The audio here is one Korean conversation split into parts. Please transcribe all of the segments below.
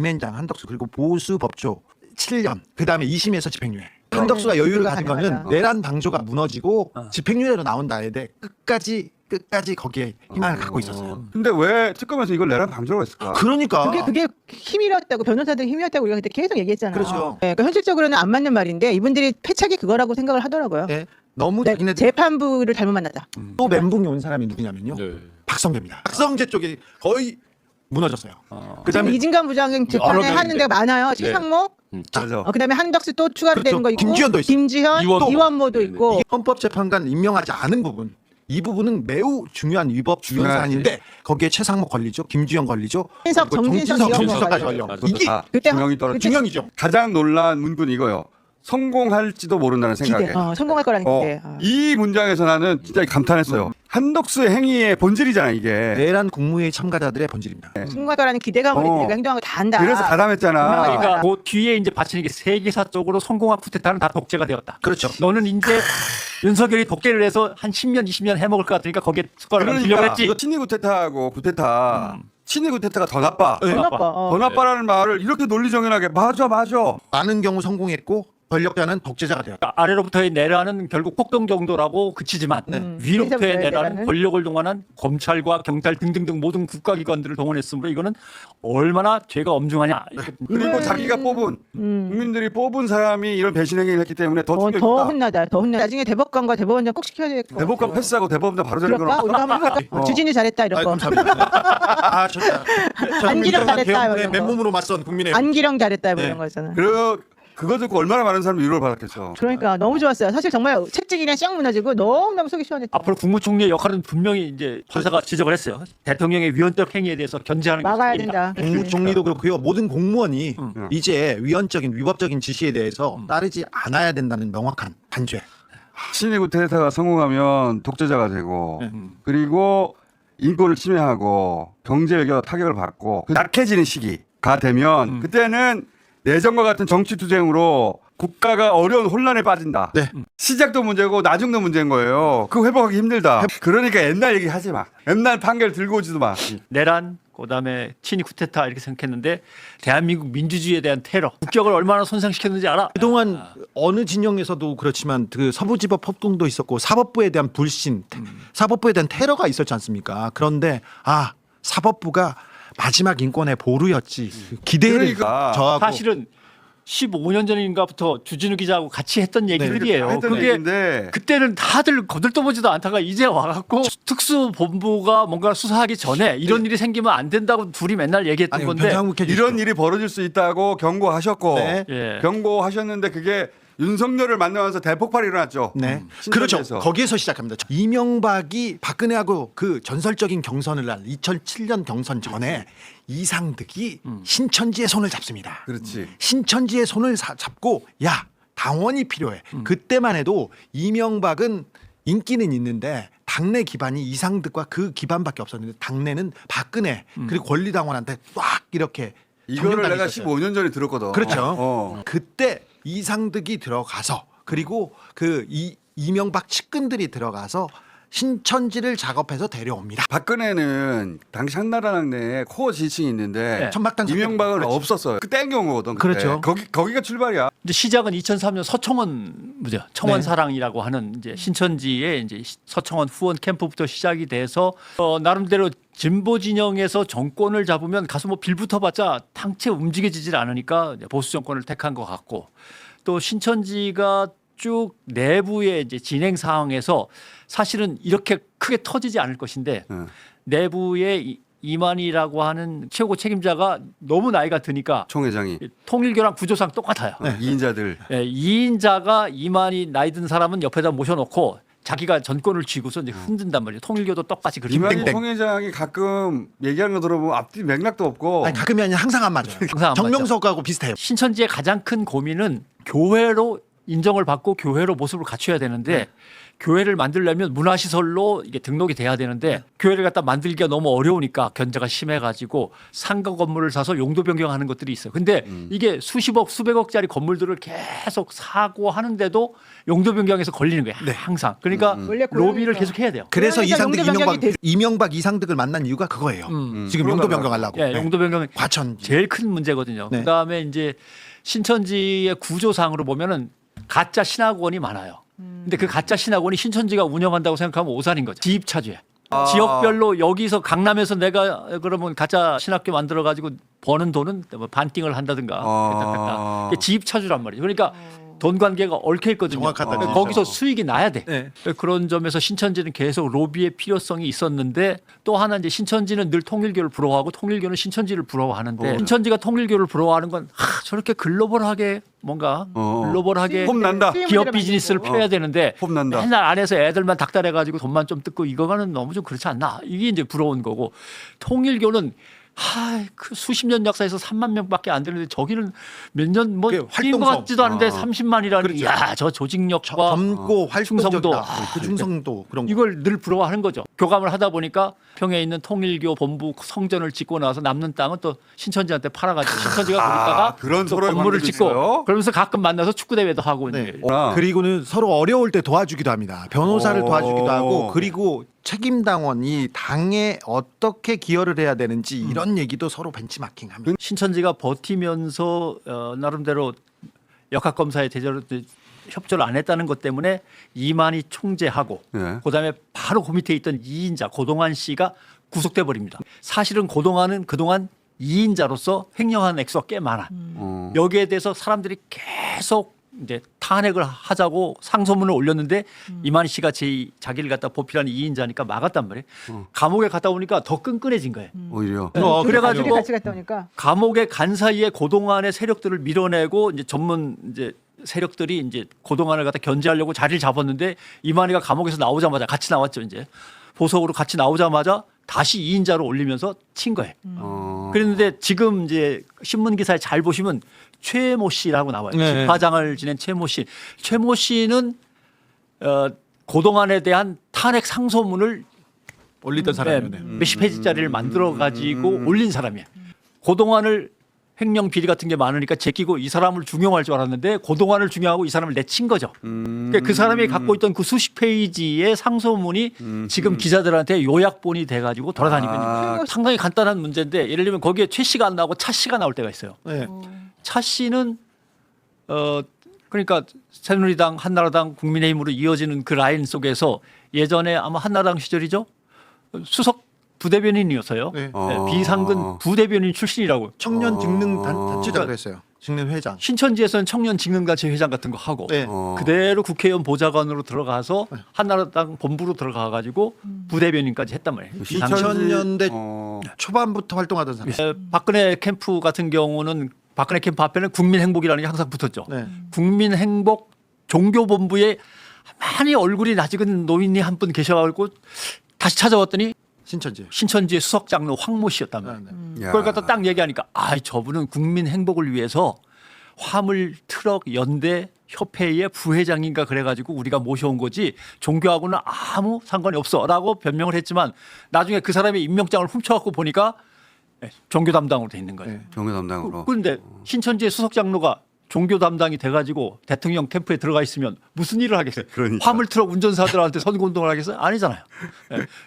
김앤장, 한덕수 그리고 보수 법조 7년 그다음에 2심에서 집행유예. 한덕수가 여유를 가진 거는 내란 방조가 무너지고 집행유예로 나온다 해도 끝까지 거기에 희망을 갖고 있었어요. 근데 왜 특검에서 이걸 내란 방조라고 했을까? 그러니까 그게 힘이었다고 변호사들이 힘이었다고 우리가 그때 계속 얘기했잖아요. 그렇죠. 네, 그러니까 현실적으로는 안 맞는 말인데 이분들이 패착이 그거라고 생각을 하더라고요. 네, 너무 네, 자기네들 재판부를 잘못 만났다. 또 멘붕이 온 사람이 누구냐면요. 박성재입니다. 박성재 쪽이 거의 무너졌어요. 그다음에 이진관 부장은 재판에 하는 데가 많아요. 최상목, 맞아. 그다음에 한덕수 또 추가로 그렇죠. 되는 거 있고, 김주현도 있어요. 김주현, 이원모도 있고. 이게 헌법재판관 임명하지 않은 부분. 이 부분은 매우 중요한 위법 주요 사안인데 거기에 최상목 걸리죠, 김주영 걸리죠, 정진석, 그리고 정진석, 정진석까지 이런 걸려. 거 이게 그때 중형이 떨어. 중형이죠. 가장 놀란 문구는 이거요. 성공할지도 모른다는 생각에. 기대, 성공할 거라는 기대. 이 문장에서 나는 진짜 감탄했어요. 한덕수의 행위의 본질이잖아 이게. 내란 국무회의 참가자들의 본질입니다. 성공할 거라는 기대감으로 이들이 행동한 거 다 한다. 그래서 가담했잖아. 그러니까 그 뒤에 이제 받치는 게 세계사적으로 성공한 쿠데타는 다 독재가 되었다. 그렇죠. 너는 이제 윤석열이 독재를 해서 한 10년, 20년 해먹을 것 같으니까 거기에 숟가락을 주려고 그러니까 했지. 이거 친일 구테타하고 구테타. 친일 구테타가 더 나빠. 네. 더 나빠. 더 나빠라는 말을 이렇게 논리정연하게 맞아. 많은 경우 성공했고 권력자는 독재자가 되었다. 그러니까 아래로부터의 내란은 결국 폭동 정도라고 그치지만 위로부터의 내란은 권력을 동원한 검찰과 경찰 등등등 모든 국가기관들을 동원했으므로 이거는 얼마나 죄가 엄중하냐. 그리고 자기가 뽑은 국민들이 뽑은 사람이 이런 배신 행위를 했기 때문에 더 더 충격이다. 혼나다. 더 혼나. 나중에 대법관과 대법원장 꼭 시켜야 될 거. 대법관 패스하고 대법원장 바로 되는 그럴까? 우리가 한번 해볼까? 주진이 잘했다 이런 거. 감사합니다. 안기령 잘했다, 이런 거. 맨몸으로 맞선 국민의 안기령 잘했다 뭐 네. 이런 거잖아. 그거 듣고 얼마나 많은 사람이 위로를 받았겠어. 그러니까 너무 좋았어요. 사실 정말 책찍이랑 쫙 무너지고 너무너무 속이 시원했다. 앞으로 국무총리의 역할은 분명히 이제 판사가 지적을 했어요. 대통령의 위헌적 행위에 대해서 견제하는 게 막아야 책임이다. 된다. 국무총리도 그렇고요. 모든 공무원이 이제 위헌적인 위법적인 지시에 대해서 따르지 않아야 된다는 명확한 단죄. 친일 구테타가 성공하면 독재자가 되고 그리고 인권을 침해하고 경제 외교 타격을 받고 약해지는 시기가 되면 그때는 내전과 같은 정치 투쟁으로 국가가 어려운 혼란에 빠진다. 네. 시작도 문제고 나중도 문제인 거예요. 그 회복하기 힘들다. 그러니까 옛날 얘기 하지 마. 옛날 판결 들고 오지도 마. 내란, 그다음에 친일 쿠데타 이렇게 생각했는데 대한민국 민주주의에 대한 테러, 국격을 얼마나 손상시켰는지 알아? 그동안 어느 진영에서도 그렇지만 그 서부지법 폭동도 있었고 사법부에 대한 불신, 사법부에 대한 테러가 있었지 않습니까? 그런데 사법부가 마지막 인권의 보루였지. 기대를 그러니까. 저하고 사실은 15년 전인가부터 주진우 기자하고 같이 했던 얘기들이에요. 했던 그게 얘기인데 그때는 다들 거들떠보지도 않다가 이제 와갖고 특수본부가 뭔가 수사하기 전에 이런 일이 생기면 안 된다고 둘이 맨날 얘기했던 건데 변상국해 주십시오. 이런 일이 벌어질 수 있다고 경고하셨고 네. 예. 경고하셨는데 그게 윤석열을 만나면서 대폭발이 일어났죠. 네, 신천지에서. 그렇죠. 거기에서 시작합니다. 이명박이 박근혜하고 그 전설적인 경선을 한 2007년 경선 전에 이상득이 신천지의 손을 잡습니다. 그렇지. 신천지의 손을 잡고 야 당원이 필요해. 그때만 해도 이명박은 인기는 있는데 당내 기반이 이상득과 그 기반밖에 없었는데 당내는 박근혜 그리고 권리당원한테 꽉 이렇게 이거를 정년당이 내가 있었어요. 15년 전에 들었거든. 그렇죠. 그때 이상득이 들어가서 그리고 그 이명박 측근들이 들어가서 신천지를 작업해서 데려옵니다. 박근혜는 당시 한나라당 내에 코어 지지층이 있는데 네. 천막당 이명박은 그렇지. 없었어요. 그 땡겨온 거거든. 그때. 그렇죠. 거기가 출발이야. 이제 시작은 2003년 서청원 뭐죠? 청원 네. 사랑이라고 하는 이제 신천지의 이제 서청원 후원 캠프부터 시작이 돼서 나름대로 진보 진영에서 정권을 잡으면 가서 뭐 빌붙어봤자 탕채 움직여지질 않으니까 보수 정권을 택한 것 같고 또 신천지가 쭉 내부의 이제 진행 상황에서 사실은 이렇게 크게 터지지 않을 것인데 내부의 이만희라고 하는 최고 책임자가 너무 나이가 드니까 총회장이 통일교랑 구조상 똑같아요. 2인자들. 2인자가 이만희 나이 든 사람은 옆에다 모셔놓고 자기가 전권을 쥐고서 이제 흔든단 말이에요. 통일교도 똑같이 그렇게 이만희 되고. 총회장이 가끔 얘기하는 거 들어보면 앞뒤 맥락도 없고 아니, 가끔이 아니라 항상 안 맞아요. 항상 안 정명석하고 비슷해요. 신천지의 가장 큰 고민은 교회로 인정을 받고 교회로 모습을 갖춰야 되는데 교회를 만들려면 문화시설로 이게 등록이 돼야 되는데 교회를 갖다 만들기가 너무 어려우니까 견제가 심해가지고 상가 건물을 사서 용도 변경하는 것들이 있어요. 근데 이게 수십억 수백억짜리 건물들을 계속 사고 하는데도 용도 변경에서 걸리는 거예요. 항상. 그러니까 원래 로비를 고양이가- 계속 해야 돼요. 그래서 고양이가 이상득 용도 변경이 이명박 이상득을 만난 이유가 그거예요. 지금 용도 변경하려고. 예, 용도 변경은 과천. 제일 큰 문제거든요. 네. 그다음에 이제 신천지의 구조상으로 보면은 가짜 신학원이 많아요. 근데 그 가짜 신학원이 신천지가 운영한다고 생각하면 오산인 거죠. 지입차주에. 지역별로 여기서 강남에서 내가 그러면 가짜 신학교 만들어 가지고 버는 돈은 뭐 반띵을 한다든가 아. 이게 지입차주란 말이죠. 그러니까 돈 관계가 얽혀 있거든요. 정확하다, 그러니까 진짜. 거기서 수익이 나야 돼. 네. 그런 점에서 신천지는 계속 로비의 필요성이 있었는데 또 하나 이제 신천지는 늘 통일교를 부러워하고 통일교는 신천지를 부러워하는데 신천지가 통일교를 부러워하는 건 저렇게 글로벌하게 뭔가 글로벌하게 폼난다. 기업 비즈니스를 펴야 되는데 폼난다. 맨날 안에서 애들만 닥달해가지고 돈만 좀 뜯고 이거는 너무 좀 그렇지 않나 이게 이제 부러운 거고 통일교는 그 수십 년 역사에서 3만 명밖에 안 되는데 저기는 몇 년 뭐 그게 뛴 것 활동성. 같지도 않은데 30만이라는 그렇죠. 저 조직력과 젊고 충성도. 활동적이다. 그 충성도 그런 거. 이걸 늘 부러워하는 거죠. 교감을 하다 보니까 평에 있는 통일교 본부 성전을 짓고 나서 남는 땅은 또 신천지한테 팔아가지고 신천지가 거기다가 그런 또 서로의 건물을 관계도 짓고 있어요? 그러면서 가끔 만나서 축구 대회도 하고 네. 이제 그리고는 서로 어려울 때 도와주기도 합니다. 변호사를 오. 도와주기도 하고 그리고 책임 당원이 당에 어떻게 기여를 해야 되는지 이런 얘기도 서로 벤치마킹합니다. 신천지가 버티면서 나름대로 역학검사에 대대로 협조를 안 했다는 것 때문에 이만희 총재하고 네. 그다음에 바로 그 밑에 있던 이인자 고동환 씨가 구속돼 버립니다. 사실은 고동환은 그동안 이인자로서 횡령한 액수가 꽤 많아. 여기에 대해서 사람들이 계속 이제 탄핵을 하자고 상소문을 올렸는데 이만희 씨가 자기를 갖다 보필하는 이인자니까 막았단 말이에요. 감옥에 갔다 오니까 더 끈끈해진 거예요. 오히려. 그래가지고 같이 갔다 오니까 감옥에 간 사이에 고동환의 세력들을 밀어내고 이제 전문 이제 세력들이 이제 고동환을 갖다 견제하려고 자리를 잡았는데 이만희가 감옥에서 나오자마자 같이 나왔죠. 이제 보석으로 같이 나오자마자 다시 이인자로 올리면서 친 거예요. 그랬는데 지금 이제 신문 기사에 잘 보시면 최모 씨라고 나와요. 네. 집화장을 지낸 최모 씨. 최모 씨는 고동환에 대한 탄핵 상소문을 올리던 사람이네. 몇십 페이지짜리를 만들어 가지고 올린 사람이에요. 고동환을 횡령 비리 같은 게 많으니까 제끼고 이 사람을 중용할 줄 알았는데 고동환을 중용하고 이 사람을 내친 거죠. 그러니까 그 사람이 갖고 있던 그 수십 페이지의 상소문이 지금 기자들한테 요약본이 돼가지고 돌아다니고 있는 거예요. 상당히 간단한 문제인데 예를 들면 거기에 최 씨가 안 나오고 차 씨가 나올 때가 있어요. 네. 차 씨는 그러니까 새누리당, 한나라당, 국민의힘으로 이어지는 그 라인 속에서 예전에 아마 한나라당 시절이죠. 수석 부대변인이었어요. 네. 비상근 부대변인 출신이라고. 청년 직능 단체자 그랬어요. 직능 회장. 신천지에서는 청년 직능단체 회장 같은 거 하고 네. 그대로 국회의원 보좌관으로 들어가서 한나라당 본부로 들어가 가지고 부대변인까지 했단 말이에요. 비상근. 2000년대 초반부터 활동하던 사람. 박근혜 캠프 같은 경우는 박근혜 캠프 앞에는 국민행복이라는 게 항상 붙었죠. 네. 국민행복 종교본부에 많이 얼굴이 낯익은 노인이 한 분 계셔가지고 다시 찾아왔더니 신천지. 신천지의 수석장로 황모 씨였단 말이에요. 네. 그걸 갖다 딱 얘기하니까 저분은 국민 행복을 위해서 화물 트럭 연대 협회의 부회장인가 그래가지고 우리가 모셔온 거지 종교하고는 아무 상관이 없어라고 변명을 했지만 나중에 그 사람의 임명장을 훔쳐갖고 보니까 종교 담당으로 돼 있는 거예요. 네. 종교 담당으로. 그런데 신천지의 수석장로가 종교 담당이 돼가지고 대통령 캠프에 들어가 있으면 무슨 일을 하겠어요? 그러니까. 화물트럭 운전사들한테 선거운동을 하겠어요? 아니잖아요.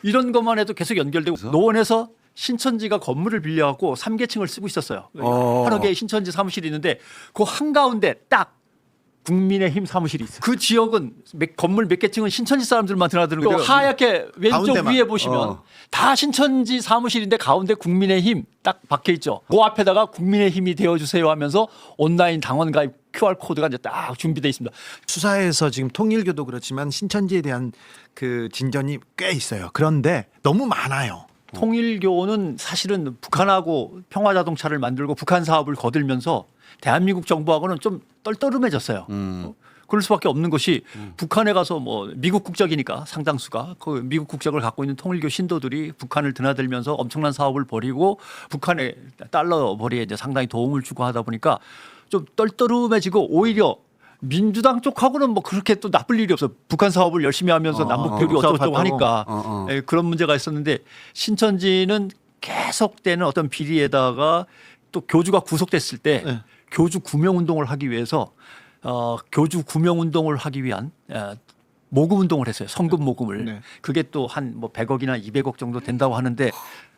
이런 것만 해도 계속 연결되고 노원에서 신천지가 건물을 빌려갖고 3계층을 쓰고 있었어요. 여러 개의 신천지 사무실이 있는데 그 한가운데 딱 국민의힘 사무실이 있어요. 그 지역은 건물 몇 개층은 신천지 사람들만 드나드는 거예요. 하얗게 왼쪽 가운데만. 위에 보시면 다 신천지 사무실인데 가운데 국민의힘 딱 박혀 있죠. 그 앞에다가 국민의힘이 되어주세요 하면서 온라인 당원 가입 QR 코드가 이제 딱 준비되어 있습니다. 수사에서 지금 통일교도 그렇지만 신천지에 대한 그 진전이 꽤 있어요. 그런데 너무 많아요. 통일교는 사실은 북한하고 평화자동차를 만들고 북한 사업을 거들면서 대한민국 정부하고는 좀 떨떠름해졌어요. 그럴 수밖에 없는 것이 북한에 가서 뭐 미국 국적이니까 상당수가 그 미국 국적을 갖고 있는 통일교 신도들이 북한을 드나들면서 엄청난 사업을 벌이고 북한의 달러 벌이에 이제 상당히 도움을 주고 하다 보니까 좀 떨떠름해지고 오히려 민주당 쪽하고는 뭐 그렇게 또 나쁠 일이 없어. 북한 사업을 열심히 하면서 남북 교류 어쩌고저쩌고 사업하다고. 하니까 예, 그런 문제가 있었는데 신천지는 계속되는 어떤 비리에다가 또 교주가 구속됐을 때 네. 교주 구명 운동을 하기 위해서 교주 구명 운동을 하기 위한 모금 운동을 했어요. 성금 모금을. 네. 그게 또 한 뭐 100억이나 200억 정도 된다고 하는데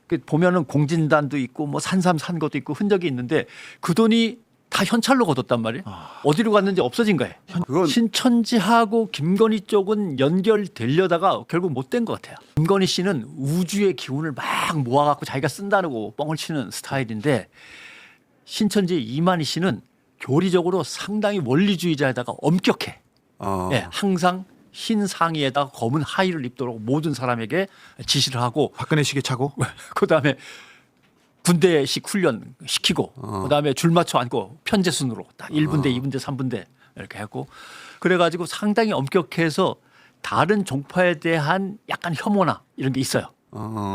그 보면은 공진단도 있고 뭐 산삼 산 것도 있고 흔적이 있는데 그 돈이 다 현찰로 걷었단 말이에요. 어디로 갔는지 없어진 거예요. 그건 신천지하고 김건희 쪽은 연결되려다가 결국 못 된 것 같아요. 김건희 씨는 우주의 기운을 막 모아갖고 자기가 쓴다고 뻥을 치는 스타일인데 신천지 이만희 씨는 교리적으로 상당히 원리주의자에다가 엄격해. 예, 항상 흰 상의에다가 검은 하의를 입도록 모든 사람에게 지시를 하고 박근혜 시계 차고 그다음에 군대식 훈련 시키고 그다음에 줄 맞춰 앉고 편제순으로 딱 1분대, 2분대, 3분대 이렇게 하고 그래가지고 상당히 엄격해서 다른 종파에 대한 약간 혐오나 이런 게 있어요.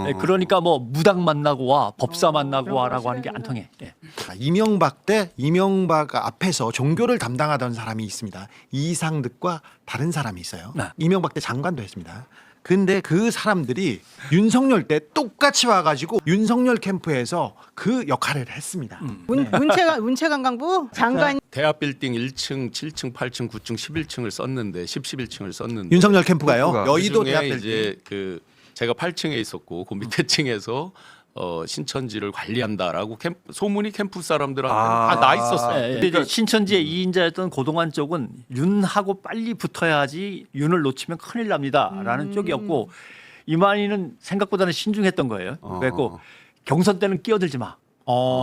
예, 그러니까 뭐 무당 만나고 와, 법사 만나고 와라고 하는 게 안 통해. 예. 이명박 때 이명박 앞에서 종교를 담당하던 사람이 있습니다. 이상득과 다른 사람이 있어요. 네. 이명박 때 장관도 했습니다. 근데 그 사람들이 윤석열 때 똑같이 와가지고 윤석열 캠프에서 그 역할을 했습니다. 문체관광부 장관 대합 빌딩 1층, 7층, 8층, 9층, 11층을 썼는데 11층을 썼는데 윤석열 캠프가요. 캠프가. 여의도 그중에 대학 이제 그 제가 8층에 있었고 그 밑에 층에서 신천지를 관리한다라고 소문이 캠프 사람들한테 다 나 있었어요. 예, 예. 근데 이제 신천지의 2인자였던 고동환 쪽은 윤하고 빨리 붙어야지 윤을 놓치면 큰일 납니다라는 쪽이었고 이만희는 생각보다는 신중했던 거예요. 그래서 경선 때는 끼어들지 마.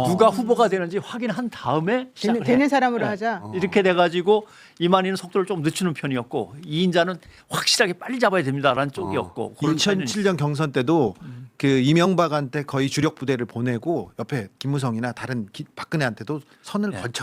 누가 후보가 되는지 확인한 다음에 시작을 해. 되는 사람으로 하자. 이렇게 돼가지고 이만희는 속도를 좀 늦추는 편이었고 2인자는 확실하게 빨리 잡아야 됩니다라는 쪽이었고 그런 차이는 2007년 경선 때도 그 이명박한테 거의 주력 부대를 보내고 옆에 김무성이나 다른 박근혜한테도 선을 걸쳐.